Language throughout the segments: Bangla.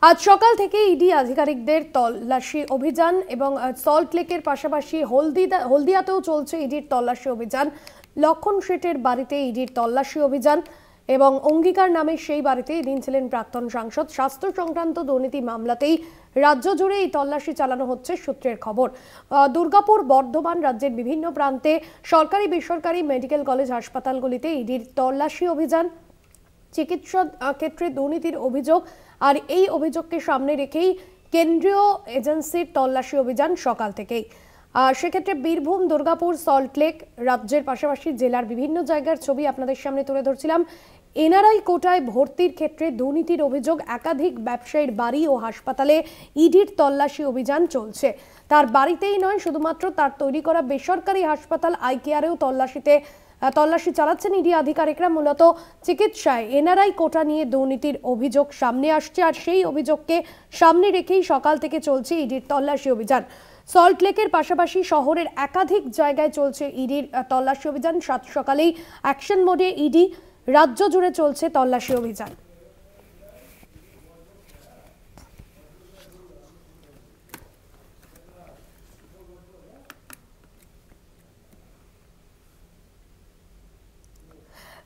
আজ সকাল থেকে ইডি আধিকারিকদের তল্লাশি অভিযান এবং সল্টলেকের পাশাপাশি হলদিয়াতেও চলছে ইডির তল্লাশি অভিযান। লক্ষণ শেঠের বাড়িতে ইডির তল্লাশি অভিযান এবং অঙ্গীকার নামে সেই বাড়িতে এদিন ছিলেন প্রাক্তন সাংসদ। স্বাস্থ্য সংক্রান্ত দুর্নীতি মামলাতেই রাজ্য জুড়ে এই তল্লাশি চালানো হচ্ছে সূত্রের খবর। দুর্গাপুর, বর্ধমান, রাজ্যের বিভিন্ন প্রান্তে সরকারি বেসরকারি মেডিকেল কলেজ হাসপাতালগুলিতে ইডির তল্লাশি অভিযান, চিকিৎসা ক্ষেত্রে দুর্নীতির অভিযোগ, আর এই অভিযোগকে সামনে রেখেই কেন্দ্রীয় এজেন্সির তল্লাশি অভিযান সকাল থেকেই। সেক্ষেত্রে বীরভূম, দুর্গাপুর, সল্টলেক, রাজ্যের পাশাপাশি জেলার বিভিন্ন জায়গার ছবি আপনাদের সামনে তুলে ধরছিলাম। এনআরআই কোটায় ভর্তির ক্ষেত্রে দুর্নীতির অভিযোগ, একাধিক ব্যবসায়ীর বাড়ি ও হাসপাতালে ইডির তল্লাশি অভিযান চলছে। তার বাড়িতেই নয়, শুধুমাত্র তার তৈরি করা বেসরকারি হাসপাতাল আইকেয়ারেও তল্লাশি চালাচ্ছেন ইডি আধিকারিকরা। মূলত চিকিৎসায় এনআরআই কোটা নিয়ে দুর্নীতির অভিযোগ সামনে আসছে, আর সেই অভিযোগকে সামনে রেখেই সকাল থেকে চলছে ইডির তল্লাশি অভিযান। সল্টলেকের পাশাপাশি শহরের একাধিক জায়গায় চলছে ইডির তল্লাশি অভিযান। সাত সকালেই অ্যাকশন মোডে ইডি, রাজ্য জুড়ে চলছে তল্লাশি অভিযান।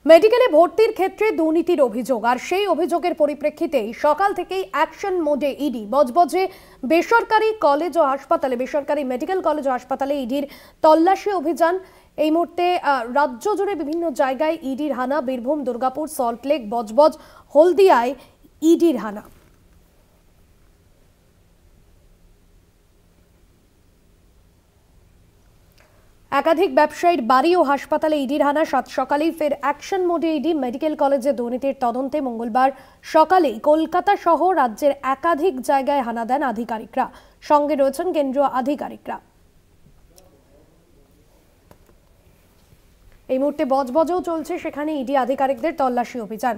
মেডিকেলে ভর্তির ক্ষেত্রে দুর্নীতির অভিযোগ, আর সেই অভিযোগের পরিপ্রেক্ষিতেই সকাল থেকেই অ্যাকশন মোডে ইডি। বজবজে বেসরকারি কলেজ ও হাসপাতালে, বেসরকারি মেডিকেল কলেজ ও হাসপাতালে ইডির তল্লাশি অভিযান। এই মুহূর্তে রাজ্য জুড়ে বিভিন্ন জায়গায় ইডির হানা। বীরভূম, দুর্গাপুর, সল্টলেক, বজবজ, হলদিয়ায় ইডির হানা। একাধিক ব্যবসায়ীর বাড়ি ও হাসপাতালে ইডির হানা। সাত সকালেই ফের অ্যাকশন মোডে ইডি। মেডিকেল কলেজে দুর্নীতির তদন্তে মঙ্গলবার সকালেই কলকাতা সহ রাজ্যের একাধিক জায়গায় হানা দেন আধিকারিকরা। সঙ্গে রয়েছেন কেন্দ্রীয় আধিকারিকরা। এই মুহূর্তে বজবজেও চলছে, সেখানে ইডি আধিকারিকদের তল্লাশি অভিযান।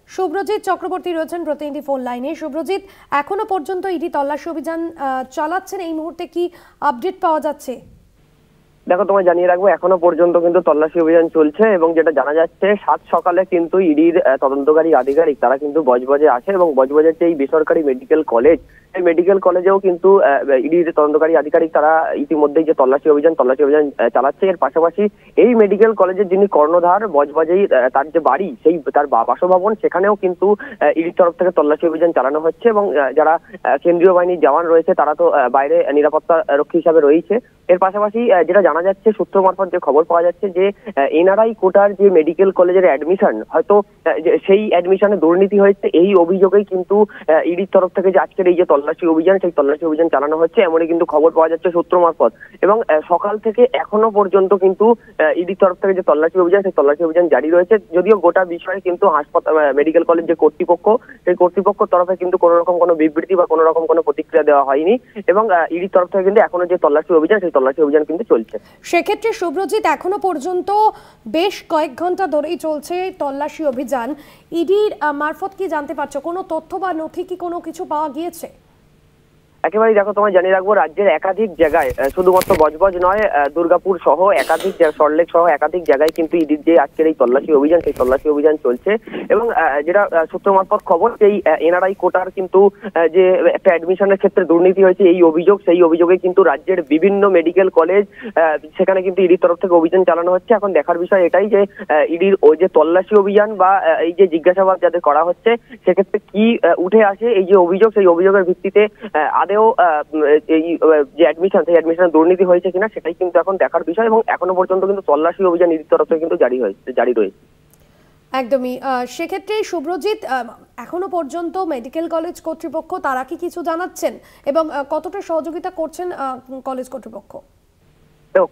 শুভ্রজিৎ চক্রবর্তী রয়েছেন প্রতিনিধি ফোন লাইনে। শুভ্রজিৎ, এখনো পর্যন্ত ইডি তল্লাশি অভিযান চালাচ্ছেন, এই মুহূর্তে কি আপডেট পাওয়া যাচ্ছে? দেখো, তোমায় জানিয়ে রাখবো, এখনো পর্যন্ত কিন্তু তল্লাশি অভিযান চলছে এবং যেটা জানা যাচ্ছে, সাত সকালে কিন্তু ইডির তদন্তকারী আধিকারিক তারা কিন্তু বজবজে আসে এবং বজবজের যে বেসরকারি মেডিকেল কলেজ, এই মেডিকেল কলেজেও কিন্তু ইডির তদন্তকারী আধিকারিক তারা ইতিমধ্যেই যে তল্লাশি অভিযান চালাচ্ছে। এর পাশাপাশি এই মেডিকেল কলেজের যিনি কর্ণধার, বজবজেই তার যে বাড়ি, সেই তার বাসভবন, সেখানেও কিন্তু ইডির তরফ থেকে তল্লাশি অভিযান চালানো হচ্ছে এবং যারা কেন্দ্রীয় বাহিনীর জওয়ান রয়েছে তারা তো বাইরে নিরাপত্তা রক্ষী হিসাবে রয়েছে। এর পাশাপাশি যেটা জানা যাচ্ছে, সূত্র মারফত যে খবর পাওয়া যাচ্ছে, যে এনআরআই কোটার যে মেডিকেল কলেজের অ্যাডমিশন, হয়তো সেই অ্যাডমিশনে দুর্নীতি হয়েছে, এই অভিযোগেই কিন্তু ইডির তরফ থেকে যে আজকের এই যে তল্লাশি অভিযান, সেই তল্লাশি অভিযান চালানো হচ্ছে, এমনই কিন্তু খবর পাওয়া যাচ্ছে সূত্র মারফত। এবং সকাল থেকে এখনো পর্যন্ত কিন্তু ইডির তরফ থেকে যে তল্লাশি অভিযান, সেই তল্লাশি অভিযান জারি রয়েছে। যদিও গোটা বিষয়ে কিন্তু হাসপাতাল মেডিকেল কলেজ যে কর্তৃপক্ষ, সেই কর্তৃপক্ষের তরফে কিন্তু কোনো রকম কোনো বিবৃতি বা কোনো রকম কোনো প্রতিক্রিয়া দেওয়া হয়নি এবং ইডির তরফ থেকে কিন্তু এখনো যে তল্লাশি অভিযান, সেই তল্লাশি অভিযান কিন্তু চলছে। সেক্ষেত্রে শুভ্রজিৎ, এখনো পর্যন্ত বেশ কয়েক ঘন্টা ধরেই চলছে তল্লাশি অভিযান। ইডির মারফত কি জানতে পারছো, কোনো তথ্য বা নথি কি কোনো কিছু পাওয়া গিয়েছে? একেবারেই, দেখো, তোমায় জানিয়ে রাখবো, রাজ্যের একাধিক জায়গায়, শুধুমাত্র বজবজ নয়, দুর্গাপুর সহ একাধিক, সল্টলেক সহ একাধিক জায়গায় কিন্তু ইডির যে আজকের এই তল্লাশি অভিযান, সেই তল্লাশি অভিযান চলছে। এবং যেটা সূত্র মারফত খবর, সেই এনআরআই কোটার কিন্তু যে একটা অ্যাডমিশনের ক্ষেত্রে দুর্নীতি হয়েছে, এই অভিযোগ, সেই অভিযোগে কিন্তু রাজ্যের বিভিন্ন মেডিকেল কলেজ, সেখানে কিন্তু ইডির তরফ থেকে অভিযান চালানো হচ্ছে। এখন দেখার বিষয় এটাই যে ইডির ওই যে তল্লাশি অভিযান বা এই যে জিজ্ঞাসাবাদ যাদের করা হচ্ছে, সেক্ষেত্রে কি উঠে আসে এই যে অভিযোগ, সেই অভিযোগের ভিত্তিতে এই যে অ্যাডমিশন, সেই অ্যাডমিশনে দুর্নীতি হয়েছে কিনা, সেটাই কিন্তু এখন দেখার বিষয়। এবং এখনো পর্যন্ত কিন্তু তল্লাশি অভিযান ইডির তরফ থেকে কিন্তু জারি রয়েছে। একদমই। সেক্ষেত্রে শুভ্রজিৎ, এখনো পর্যন্ত মেডিকেল কলেজ কর্তৃপক্ষ তারা কি কিছু জানাচ্ছেন এবং কতটা সহযোগিতা করছেন কলেজ কর্তৃপক্ষ?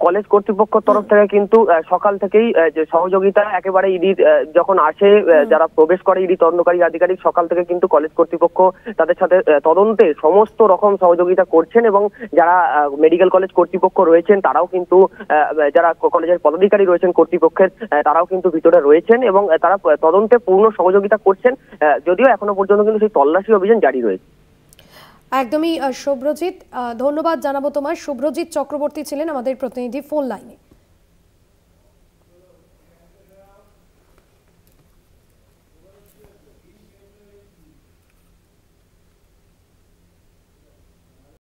কলেজ কর্তৃপক্ষের তরফ থেকে কিন্তু সকাল থেকেই যে সহযোগিতা, একেবারে ইডির যখন আসে, যারা প্রবেশ করে ইডি তদন্তকারী আধিকারিক, সকাল থেকে কিন্তু কলেজ কর্তৃপক্ষ তাদের সাথে তদন্তে সমস্ত রকম সহযোগিতা করছেন এবং যারা মেডিকেল কলেজ কর্তৃপক্ষ রয়েছেন তারাও কিন্তু, যারা কলেজের পদাধিকারী রয়েছেন কর্তৃপক্ষের, তারাও কিন্তু ভিতরে রয়েছেন এবং তারা তদন্তে পূর্ণ সহযোগিতা করছেন। যদিও এখনো পর্যন্ত কিন্তু সেই তল্লাশি অভিযান জারি রয়েছে। একদমই শুভ্রজিৎ, ধন্যবাদ জানাবো তোমার। শুভ্রজিৎ চক্রবর্তী ছিলেন আমাদের প্রতিনিধি ফোন লাইনে।